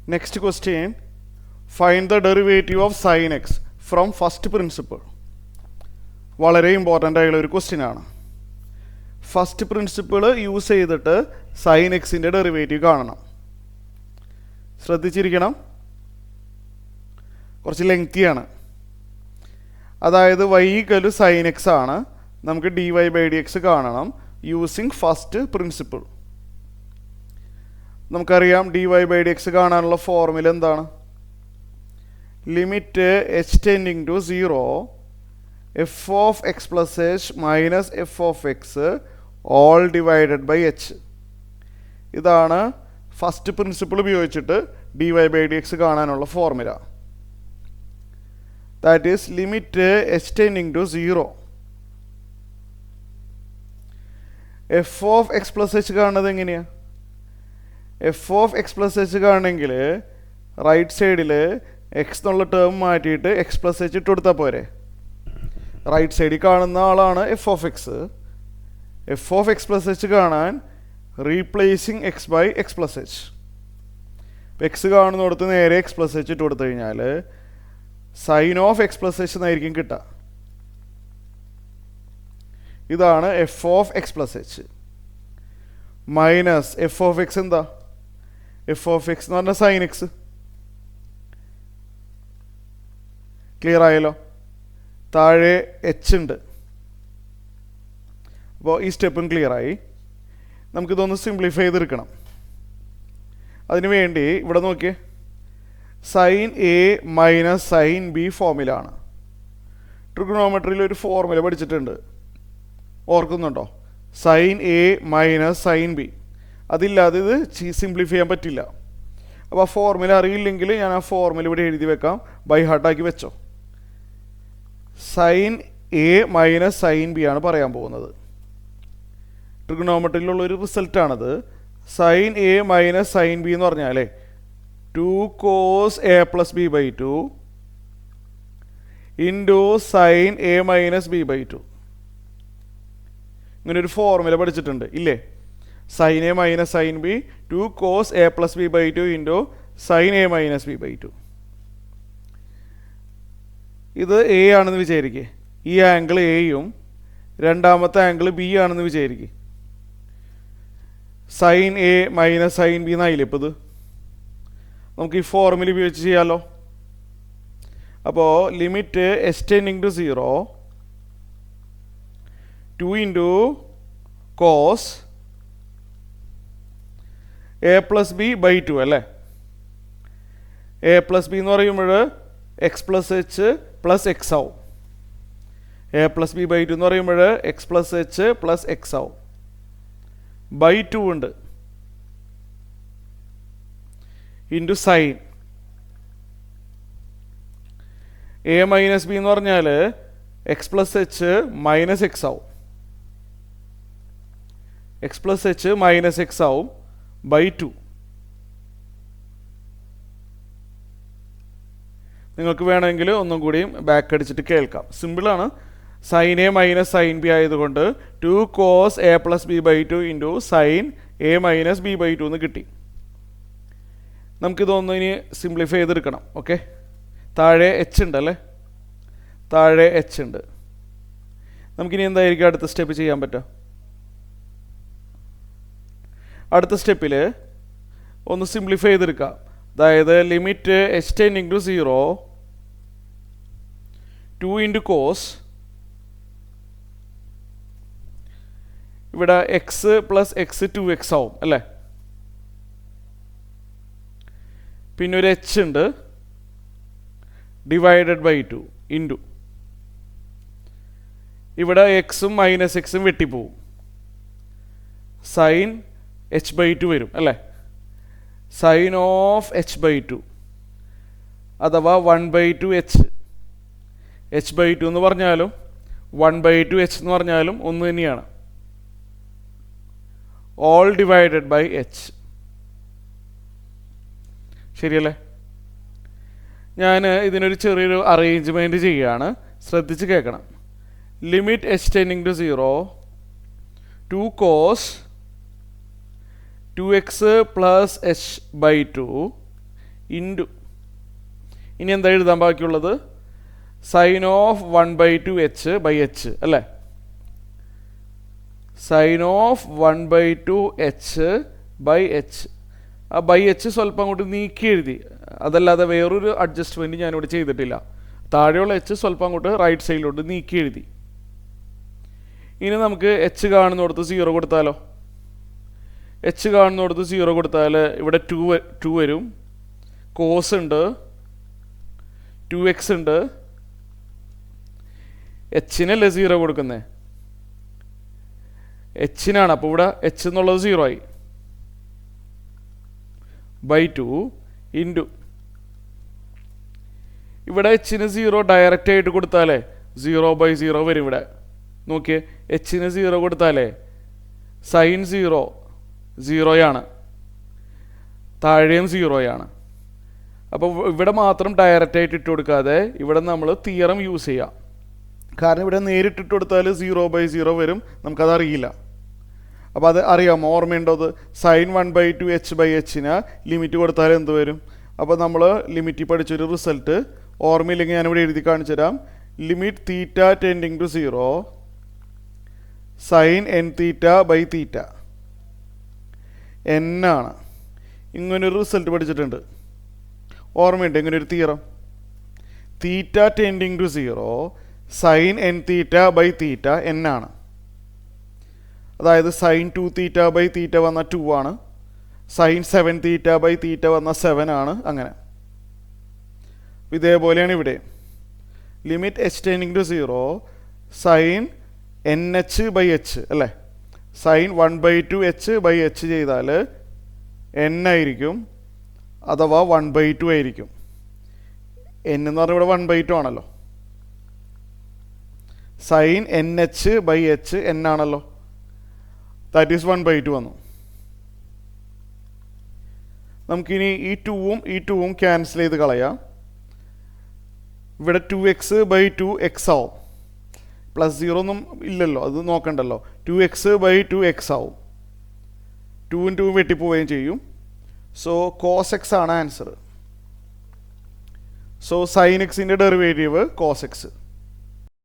Next question, find the derivative of sin x from first principle. വളരെ important ആയിട്ടുള്ള ഒരു question ആണ്. First principle use ചെയ്തിട്ട് sign എക്സിൻ്റെ ഡെറിവേറ്റീവ് കാണണം. ശ്രദ്ധിച്ചിരിക്കണം, കുറച്ച് ലെങ്തിയാണ്. അതായത് y = sin x ആണ്, നമുക്ക് dy/dx കാണണം യൂസിങ് ഫസ്റ്റ് പ്രിൻസിപ്പിൾ. നമുക്കറിയാം dy/dx കാണാനുള്ള ഫോർമുല എന്താണ്? Limit h tending to 0 f of x plus h minus f of x all divided by h. ഇതാണ് ഫസ്റ്റ് പ്രിൻസിപ്പിൾ ഉപയോഗിച്ചിട്ട് dy/dx കാണാനുള്ള formula. That is limit h tending to 0 f of x plus h കാണുന്നത് എങ്ങനെയാണ്? f of x plus h കാണണമെങ്കിൽ right സൈഡിൽ x എന്നുള്ള term മാറ്റിയിട്ട് x plus h ഇട്ട് കൊടുത്താൽ പോരെ. റൈറ്റ് സൈഡിൽ കാണുന്ന ആളാണ് F of X. F of X plus H കാണാൻ replacing X by X plus H. X കാണുന്നിടത്ത് നേരെ എക്സ് പ്ലസ് എച്ച് ഇട്ട് കൊടുത്തു കഴിഞ്ഞാൽ sine of X plus H എന്നായിരിക്കും കിട്ടുക. ഇതാണ് F of X plus H minus F of X. എന്താ എഫ് ഓഫ് എക്സ് എന്ന് പറഞ്ഞാൽ സൈൻ എക്സ്. ക്ലിയർ ആയല്ലോ? താഴെ എച്ച് ഉണ്ട്. അപ്പോൾ ഈ സ്റ്റെപ്പും ക്ലിയറായി. നമുക്കിതൊന്ന് സിംപ്ലിഫൈ ചെയ്തെടുക്കണം. അതിനു വേണ്ടി ഇവിടെ നോക്കിയേ, sine A minus sine B ഫോർമുലയാണ്. ട്രിഗണോമെട്രിയിൽ ഒരു ഫോർമുല പഠിച്ചിട്ടുണ്ട്, ഓർക്കുന്നുണ്ടോ? Sine A minus sine B. അതില്ലാതെ ഇത് സിംപ്ലിഫൈ ചെയ്യാൻ പറ്റില്ല. അപ്പോൾ ആ ഫോർമുല അറിയില്ലെങ്കിൽ ഞാൻ ആ ഫോർമുല ഇവിടെ എഴുതി വെക്കാം, ബൈ ഹാർട്ടാക്കി വെച്ചോ. Sine A minus sine B ആണ് പറയാൻ പോകുന്നത്. ട്രിഗണോമെട്രിയിലുള്ളൊരു റിസൾട്ടാണത്. Sine A minus sine B എന്ന് പറഞ്ഞാൽ 2 cos a plus b by 2 into sine A minus B by 2. ഇങ്ങനൊരു ഫോർമുല പഠിച്ചിട്ടുണ്ട് ഇല്ലേ? Sine A minus sine B 2 cos a plus b by 2 into sine A minus B by 2. ഇത് A ആണെന്ന് വിചാരിക്കുക. ഈ angle എയും രണ്ടാമത്തെ ആംഗിൾ ബി ആണെന്ന് വിചാരിക്കുക. Sine A minus sine B എന്നായില്ലേ ഇപ്പോൾ ഇത്? നമുക്ക് ഈ ഫോർമുല ഉപയോഗിച്ച് ചെയ്യാമല്ലോ. അപ്പോൾ limit as tending to 0 2 into cos A plus B by 2 അല്ലേ? എ പ്ലസ് ബി എന്ന് പറയുമ്പോൾ X plus H plus X ആവും. എ പ്ലസ് ബി ബൈ 2 എന്ന് പറയുമ്പോൾ X plus H plus X ആവും. ബൈ 2 ഉണ്ട് into sine A minus B എന്ന് പറഞ്ഞാൽ X plus H minus x ആവും. X plus H minus x ആവും ബൈ 2. നിങ്ങൾക്ക് വേണമെങ്കിൽ ഒന്നും കൂടിയും ബാക്ക് അടിച്ചിട്ട് കേൾക്കാം. സിമ്പിളാണ്. Sine A minus sine b ആയതുകൊണ്ട് 2 cos a plus B by 2 into sine A minus B by 2 എന്ന് കിട്ടി. നമുക്കിതൊന്ന് ഇനി സിംപ്ലിഫൈ ചെയ്തെടുക്കണം. ഓക്കെ, താഴെ എച്ച് ഉണ്ടല്ലേ? താഴെ എച്ച് ഉണ്ട്. നമുക്കിനി എന്തായിരിക്കും അടുത്ത സ്റ്റെപ്പ് ചെയ്യാൻ പറ്റുക? അടുത്ത സ്റ്റെപ്പിൽ ഒന്ന് സിംപ്ലിഫൈ ചെയ്തെടുക്കാം. അതായത് limit h tending to 0 2 into cos, ഇവിടെ എക്സ് പ്ലസ് എക്സ് 2x ആവും അല്ലേ? പിന്നെ ഒരു എച്ച് ഉണ്ട് ഡിവൈഡഡ് ബൈ 2 ഇൻറ്റു, ഇവിടെ എക്സും മൈനസ് എക്സും വെട്ടിപ്പോവും, സൈൻ എച്ച് ബൈ 2 വരും അല്ലേ? സൈൻ ഓഫ് എച്ച് ബൈ 2 അഥവാ 1/2 എച്ച്. എച്ച് ബൈ 2 എന്ന് പറഞ്ഞാലും 1/2 എച്ച് എന്ന് പറഞ്ഞാലും ഒന്ന് തന്നെയാണ്. All divided by h. ശരിയല്ലേ? ഞാൻ ഇതിനൊരു ചെറിയൊരു അറേഞ്ച്മെൻറ്റ് ചെയ്യുകയാണ്, ശ്രദ്ധിച്ച് കേൾക്കണം. Limit h tending to 0 2 cos 2x plus h by 2 into ഇനി എന്താ എഴുതാൻ ബാക്കിയുള്ളത് sine of 1/2 h by h അല്ലേ sine of 1/2 h by h ആ ബൈ എച്ച് സ്വല്പം അങ്ങോട്ട് നീക്കി എഴുതി അതല്ലാതെ വേറൊരു അഡ്ജസ്റ്റ്മെൻറ്റ് ഞാനിവിടെ ചെയ്തിട്ടില്ല താഴെയുള്ള എച്ച് സ്വല്പം അങ്ങോട്ട് റൈറ്റ് സൈഡിലോട്ട് നീക്കി എഴുതി ഇനി നമുക്ക് എച്ച് കാണുന്നിടത്ത് 0 കൊടുത്താലോ എച്ച് കാണുന്നിടത്ത് 0 കൊടുത്താൽ ഇവിടെ 2 വരും കോസ് ഉണ്ട് 2x ഉണ്ട് എച്ചിനല്ലേ 0 കൊടുക്കുന്നത് എച്ചിനാണ് അപ്പോൾ ഇവിടെ എച്ച് എന്നുള്ളത് 0 ആയി ബൈ 2 ഇൻറ്റു ഇവിടെ എച്ചിന് 0 ഡയറക്റ്റ് ആയിട്ട് കൊടുത്താലേ 0/0 വരും ഇവിടെ നോക്കിയേ എച്ചിന് 0 കൊടുത്താലേ സൈൻ 0 താഴെയും 0 അപ്പോൾ ഇവിടെ മാത്രം ഡയറക്റ്റ് ആയിട്ട് ഇട്ട് കൊടുക്കാതെ ഇവിടെ നമ്മൾ തിയറം യൂസ് ചെയ്യാം കാരണം ഇവിടെ നേരിട്ടിട്ട് കൊടുത്താൽ 0/0 വരും നമുക്കതറിയില്ല അപ്പോൾ അത് അറിയാമോ ഓർമ്മയുണ്ടോ അത് സൈൻ 1/2 എച്ച് ബൈ എച്ചിന് ലിമിറ്റ് കൊടുത്താൽ എന്ത് വരും അപ്പോൾ നമ്മൾ ലിമിറ്റിൽ പഠിച്ചൊരു റിസൾട്ട് ഓർമ്മയില്ലെങ്കിൽ ഞാനിവിടെ എഴുതി കാണിച്ചു തരാം limit theta tending to 0 sine n theta by theta എന്നാണ് ഇങ്ങനൊരു റിസൾട്ട് പഠിച്ചിട്ടുണ്ട് ഓർമ്മയുണ്ട് ഇങ്ങനൊരു theorem theta tending to 0 sine n theta by theta എന്നാണ് അതായത് സൈൻ 2 തീറ്റ ബൈ തീറ്റ വന്ന 2 ആണ് സൈൻ 7 തീറ്റ ബൈ തീറ്റ വന്ന 7 ആണ് അങ്ങനെ ഇതേപോലെയാണ് ഇവിടെ limit h tending to 0 sine n h by h അല്ലേ സൈൻ 1/2 എച്ച് ബൈ എച്ച് ചെയ്താൽ എൻ ആയിരിക്കും അഥവാ 1/2 ആയിരിക്കും എൻ എന്ന് പറഞ്ഞാൽ ഇവിടെ 1/2 ആണല്ലോ sine n h by h n ആണല്ലോ ദാറ്റ് ഈസ് 1/2 വന്നു നമുക്കിനി ഈ 2ഉം ക്യാൻസൽ ചെയ്ത് കളയാം ഇവിടെ 2x/2 x ആവും +0 ഒന്നും ഇല്ലല്ലോ അത് നോക്കണ്ടല്ലോ 2x/2 x ആവും 2ഉം 2ഉം വെട്ടിപ്പോവുകയും ചെയ്യും സോ കോസ് എക്സ് ആണ് ആൻസർ സോ സൈൻ എക്സിൻ്റെ ഡെറിവേറ്റീവ് കോസ് എക്സ്